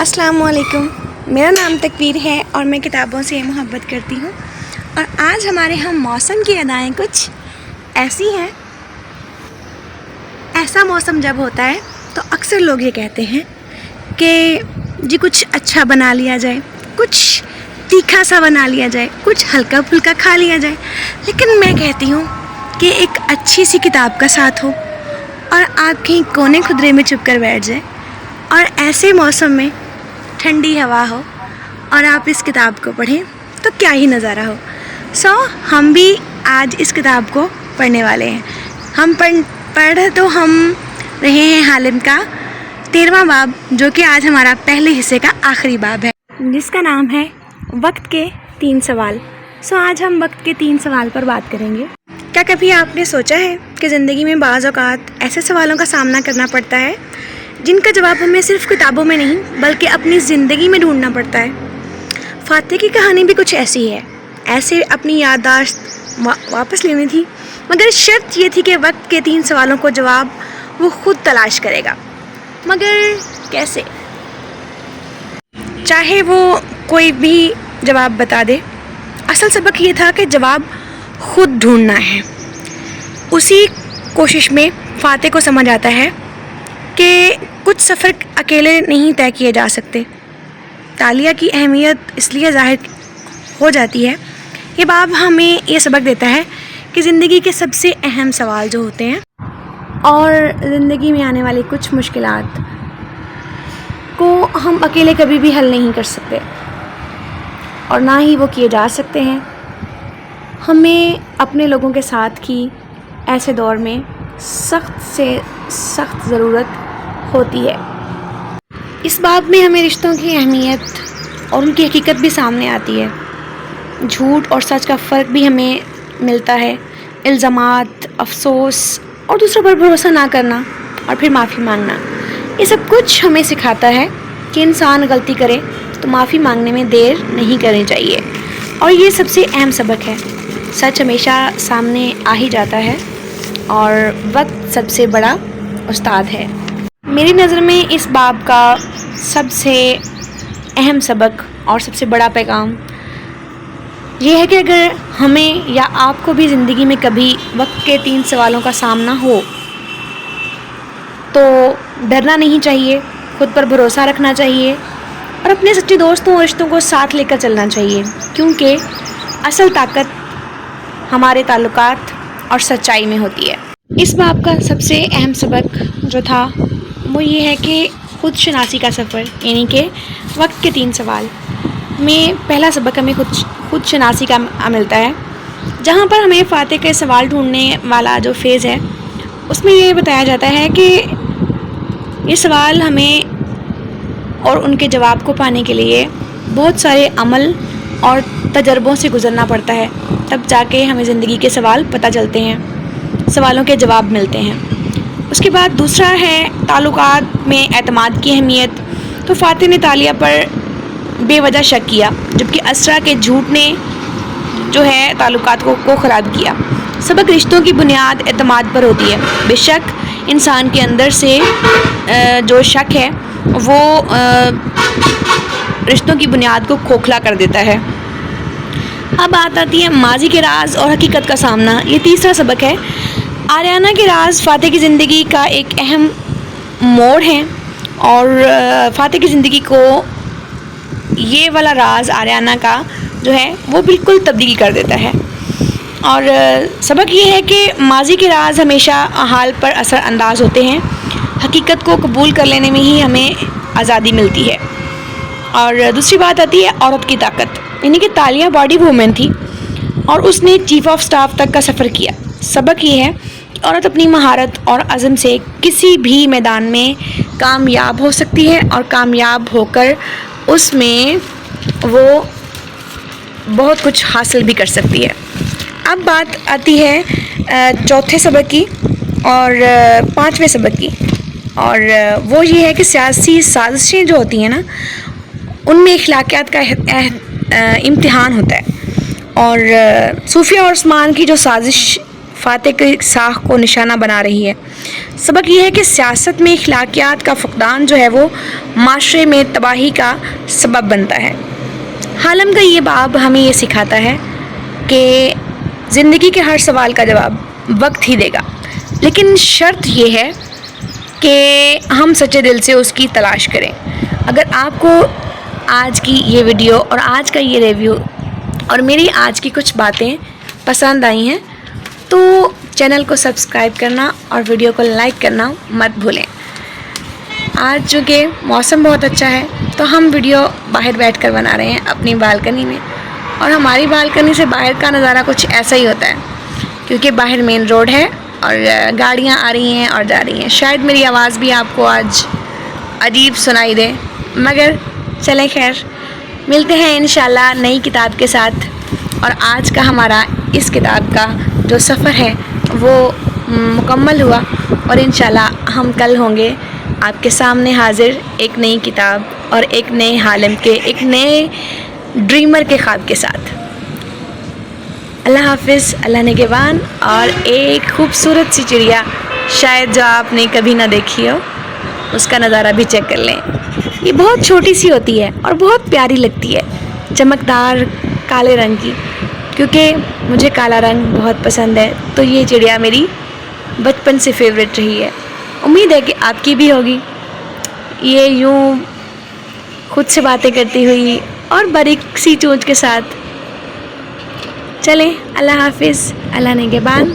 अस्सलाम वालेकुम। मेरा नाम तकवीर है और मैं किताबों से मोहब्बत करती हूँ। और आज हमारे यहाँ मौसम की अदाएँ कुछ ऐसी हैं। ऐसा मौसम जब होता है तो अक्सर लोग ये कहते हैं कि जी कुछ अच्छा बना लिया जाए, कुछ तीखा सा बना लिया जाए, कुछ हल्का फुल्का खा लिया जाए। लेकिन मैं कहती हूँ कि एक अच्छी सी किताब का साथ हो और आप कहीं कोने खुदरे में चुप कर बैठ जाए और ऐसे मौसम में ठंडी हवा हो और आप इस किताब को पढ़ें तो क्या ही नज़ारा हो। हम भी आज इस किताब को पढ़ने वाले हैं। हम पढ़ तो हम रहे हैं हालिम का 13वां बाब, जो कि आज हमारा पहले हिस्से का आखिरी बाब है, जिसका नाम है वक्त के 3 सवाल। आज हम वक्त के 3 सवाल पर बात करेंगे। क्या कभी आपने सोचा है कि ज़िंदगी में बाज़ औक़ात ऐसे सवालों का सामना करना पड़ता है जिनका जवाब हमें सिर्फ़ किताबों में नहीं बल्कि अपनी ज़िंदगी में ढूंढना पड़ता है। फ़ातिह की कहानी भी कुछ ऐसी है। ऐसे अपनी याददाश्त वापस लेनी थी, मगर शर्त ये थी कि वक्त के 3 सवालों को जवाब वो खुद तलाश करेगा। मगर कैसे? चाहे वो कोई भी जवाब बता दे, असल सबक ये था कि जवाब खुद ढूंढना है। उसी कोशिश में फ़ातिह को समझ आता है कि कुछ सफ़र अकेले नहीं तय किए जा सकते। तालिया की अहमियत इसलिए ज़ाहिर हो जाती है। ये बाब हमें ये सबक देता है कि ज़िंदगी के सबसे अहम सवाल जो होते हैं और ज़िंदगी में आने वाली कुछ मुश्किलात को हम अकेले कभी भी हल नहीं कर सकते और ना ही वो किए जा सकते हैं। हमें अपने लोगों के साथ की ऐसे दौर में सख्त से सख्त ज़रूरत होती है। इस बाब में हमें रिश्तों की अहमियत और उनकी हकीकत भी सामने आती है। झूठ और सच का फ़र्क भी हमें मिलता है। इल्ज़ामात, अफसोस और दूसरों पर भरोसा ना करना और फिर माफ़ी मांगना, ये सब कुछ हमें सिखाता है कि इंसान गलती करे तो माफ़ी मांगने में देर नहीं करनी चाहिए। और ये सबसे अहम सबक है। सच हमेशा सामने आ ही जाता है और वक्त सबसे बड़ा उस्ताद है। मेरी नज़र में इस बाब का सबसे अहम सबक और सबसे बड़ा पैगाम ये है कि अगर हमें या आपको भी ज़िंदगी में कभी वक्त के 3 सवालों का सामना हो तो डरना नहीं चाहिए, खुद पर भरोसा रखना चाहिए और अपने सच्चे दोस्तों और रिश्तों को साथ लेकर चलना चाहिए, क्योंकि असल ताकत हमारे ताल्लुकात और सच्चाई में होती है। इस बाब का सबसे अहम सबक जो था वो ये है कि खुद शनासी का सफ़र, यानी कि वक्त के 3 सवाल में पहला सबक हमें खुद शनासी का मिलता है, जहाँ पर हमें फ़ातिह के सवाल ढूंढने वाला जो फ़ेज़ है उसमें ये बताया जाता है कि ये सवाल हमें और उनके जवाब को पाने के लिए बहुत सारे अमल और तजर्बों से गुज़रना पड़ता है, तब जाके हमें ज़िंदगी के सवाल पता चलते हैं, सवालों के जवाब मिलते हैं। उसके बाद दूसरा है ताल्लुकात में एतमाद की अहमियत। तो फ़ातिह ने तालिया पर बेवजह शक किया, जबकि असरा के झूठ ने जो है ताल्लुकात को ख़राब किया। सबक रिश्तों की बुनियाद एतमाद पर होती है। बेशक इंसान के अंदर से जो शक है वो रिश्तों की बुनियाद को खोखला कर देता है। अब बात आती है माजी के राज और हकीकत का सामना। ये तीसरा सबक है। आर्याना के राज फ़ातिह की ज़िंदगी का एक अहम मोड़ है और फ़ातिह की ज़िंदगी को ये वाला राज आर्याना का जो है वो बिल्कुल तब्दील कर देता है। और सबक ये है कि माजी के राज हमेशा हाल पर असर अंदाज होते हैं। हकीकत को कबूल कर लेने में ही हमें आज़ादी मिलती है। और दूसरी बात आती है औरत की ताकत, यानी कि तालिया बॉडी वूमेन थी और उसने चीफ़ ऑफ स्टाफ तक का सफ़र किया। सबक ये है कि औरत अपनी महारत और अज़म से किसी भी मैदान में कामयाब हो सकती है और कामयाब होकर उसमें वो बहुत कुछ हासिल भी कर सकती है। अब बात आती है चौथे सबक की और 5वें सबक की, और वो ये है कि सियासी साजिशें जो होती हैं ना, उनमें अखलाकियात का इम्तिहान होता है। और सूफिया और उस्मान की जो साजिश فاتح کی ساکھ کو نشانہ بنا رہی ہے۔ سبق یہ ہے کہ سیاست میں اخلاقیات کا فقدان جو ہے وہ معاشرے میں تباہی کا سبب بنتا ہے۔ حالم کا یہ باب ہمیں یہ سکھاتا ہے کہ زندگی کے ہر سوال کا جواب وقت ہی دے گا، لیکن شرط یہ ہے کہ ہم سچے دل سے اس کی تلاش کریں۔ اگر آپ کو آج کی یہ ویڈیو اور آج کا یہ ریویو اور میری آج کی کچھ باتیں پسند آئی ہیں تو چینل کو سبسکرائب کرنا اور ویڈیو کو لائک کرنا مت بھولیں۔ آج چونکہ موسم بہت اچھا ہے تو ہم ویڈیو باہر بیٹھ کر بنا رہے ہیں اپنی بالکنی میں، اور ہماری بالکنی سے باہر کا نظارہ کچھ ایسا ہی ہوتا ہے کیونکہ باہر مین روڈ ہے اور گاڑیاں آ رہی ہیں اور جا رہی ہیں۔ شاید میری آواز بھی آپ کو آج عجیب سنائی دے، مگر چلیں خیر، ملتے ہیں انشاءاللہ نئی کتاب کے ساتھ۔ اور آج کا ہمارا اس کتاب کا جو سفر ہے وہ مکمل ہوا، اور انشاءاللہ ہم کل ہوں گے آپ کے سامنے حاضر ایک نئی کتاب اور ایک نئے حالم کے، ایک نئے ڈریمر کے خواب کے ساتھ۔ اللہ حافظ، اللہ نگہبان، اور ایک خوبصورت سی چڑیا شاید جو آپ نے کبھی نہ دیکھی ہو، اس کا نظارہ بھی چیک کر لیں۔ یہ بہت چھوٹی سی ہوتی ہے اور بہت پیاری لگتی ہے، چمکدار کالے رنگ کی، کیونکہ مجھے کالا رنگ بہت پسند ہے تو یہ چڑیا میری بچپن سے فیوریٹ رہی ہے۔ امید ہے کہ آپ کی بھی ہوگی۔ یہ یوں خود سے باتیں کرتی ہوئی اور باریک سی چونچ کے ساتھ۔ چلیں، اللہ حافظ، اللہ نگہبان۔